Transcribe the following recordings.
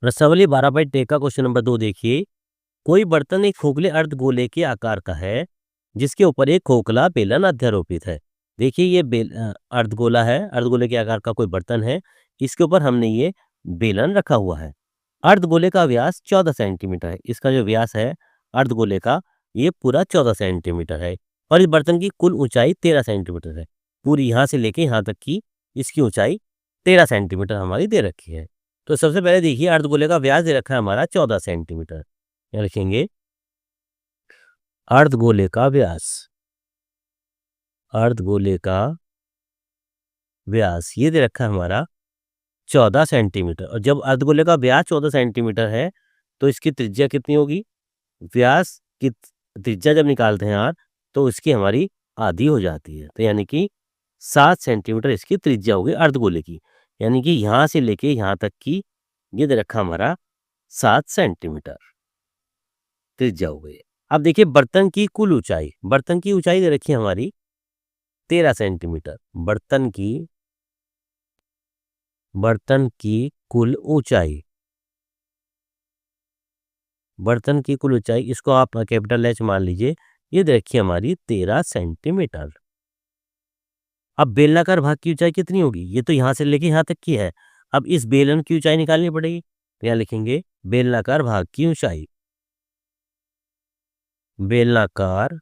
प्रश्नावली 12/2 का question number 2 देखिए। कोई बर्तन एक खोखले अर्धगोले के आकार का है जिसके ऊपर एक खोखला बेलन अध्यारोपित है। देखिए ये अर्धगोला है, अर्धगोले के आकार का कोई बर्तन है, इसके ऊपर हमने ये बेलन रखा हुआ है। अर्धगोले का व्यास 14 सेंटीमीटर है। इसका जो व्यास है अर्धगोले का, ये पूरा 14 सेंटीमीटर है और इस बर्तन की कुल ऊंचाई 13 सेंटीमीटर है। पूरी यहाँ से लेके यहाँ तक की इसकी ऊंचाई 13 सेंटीमीटर हमारी दे रखी है। तो सबसे पहले देखिए अर्धगोले का व्यास दे रखा है हमारा 14 सेंटीमीटर। यहाँ लिखेंगे अर्धगोले का व्यास, अर्धगोले का व्यास ये दे रखा है हमारा 14 सेंटीमीटर। और जब अर्धगोले का व्यास 14 सेंटीमीटर है तो इसकी त्रिज्या कितनी होगी? व्यास की त्रिज्या जब निकालते हैं यार तो इसकी हमारी आधी हो जाती है। तो यानी कि 7 सेंटीमीटर इसकी त्रिज्या होगी अर्धगोले की। यानी कि यहाँ से लेके यहाँ तक की ये दे रखा हमारा 7 सेंटीमीटर त्रिज्या हो गई। अब देखिए बर्तन की कुल ऊंचाई, बर्तन की ऊंचाई दे रखी है हमारी 13 सेंटीमीटर। बर्तन की कुल ऊंचाई, बर्तन की कुल ऊंचाई इसको आप कैपिटल एच मान लीजिए, ये दे रखी है हमारी 13 सेंटीमीटर। अब बेलनाकार भाग की ऊंचाई कितनी होगी? ये तो यहाँ से लेके यहाँ तक की है। अब इस बेलन की ऊंचाई निकालनी पड़ेगी। तो यहाँ लिखेंगे बेलनाकार भाग की ऊंचाई, बेलनाकार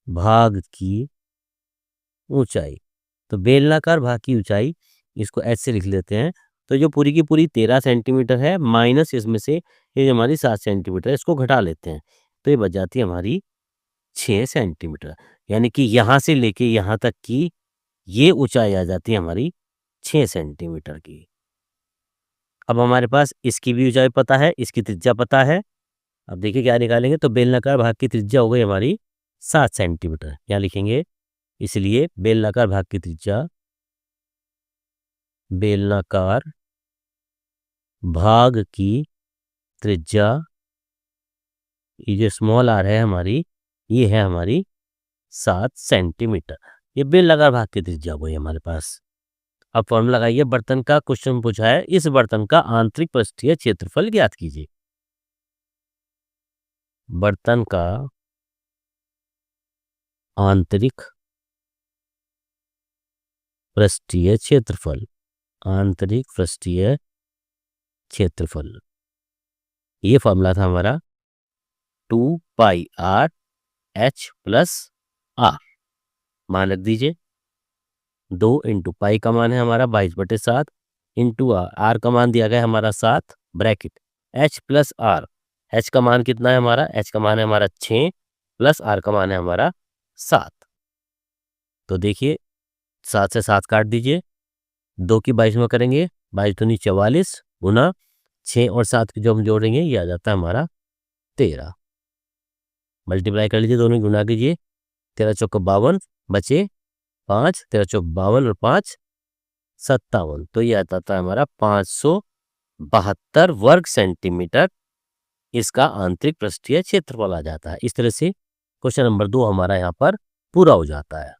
भाग की ऊंचाई। तो बेलनाकार भाग की ऊंचाई इसको एच से लिख लेते हैं। तो जो पूरी की पूरी 13 सेंटीमीटर है माइनस इसमें से ये जो हमारी 7 सेंटीमीटर है इसको घटा लेते हैं। तो ये बच जाती है हमारी 6 सेंटीमीटर। यानी कि यहाँ से लेके यहाँ तक की ये ऊंचाई आ जाती है हमारी 6 सेंटीमीटर की। अब हमारे पास इसकी भी ऊंचाई पता है, इसकी त्रिज्या पता है। अब देखिए क्या निकालेंगे, तो बेलनाकार भाग की त्रिज्या हो गई हमारी 7 सेंटीमीटर। यहाँ लिखेंगे इसलिए बेलनाकार भाग की त्रिज्या, बेलनाकार भाग की त्रिज्या, ये जो स्मॉल आर है हमारी, ये है हमारी 7 सेंटीमीटर। ये बेलनाकार भाग की त्रिज्या हुई हमारे पास। अब फॉर्मूला लगाइए, बर्तन का क्वेश्चन पूछा है, इस बर्तन का आंतरिक पृष्ठीय क्षेत्रफल ज्ञात कीजिए। बर्तन का आंतरिक पृष्ठीय क्षेत्रफल, आंतरिक पृष्ठीय क्षेत्रफल, ये फॉर्मूला था हमारा 2 पाई आर एच प्लस आर। मान रख दीजिए 2 इंटू पाई का मान है हमारा 22/7 इंटू आर, आर का मान दिया गया है हमारा 7 bracket H plus R. H का मान कितना है हमारा? एच का मान है हमारा 6 प्लस आर का मान है हमारा 7। तो देखिए 7 से 7 काट दीजिए, 2 की 22 में करेंगे, 22 दूनी 44 गुना 6 और 7 की जो हम जोड़ेंगे ये आ जाता है हमारा 13। मल्टीप्लाई कर लीजिए, दोनों गुना कीजिए, 13 चौका 52 बचे 5, 13 चौक 52 और 5 57। तो ये आता था हमारा 572 वर्ग सेंटीमीटर इसका आंतरिक पृष्ठीय क्षेत्रफल आ जाता है। इस तरह से क्वेश्चन नंबर 2 हमारा यहाँ पर पूरा हो जाता है।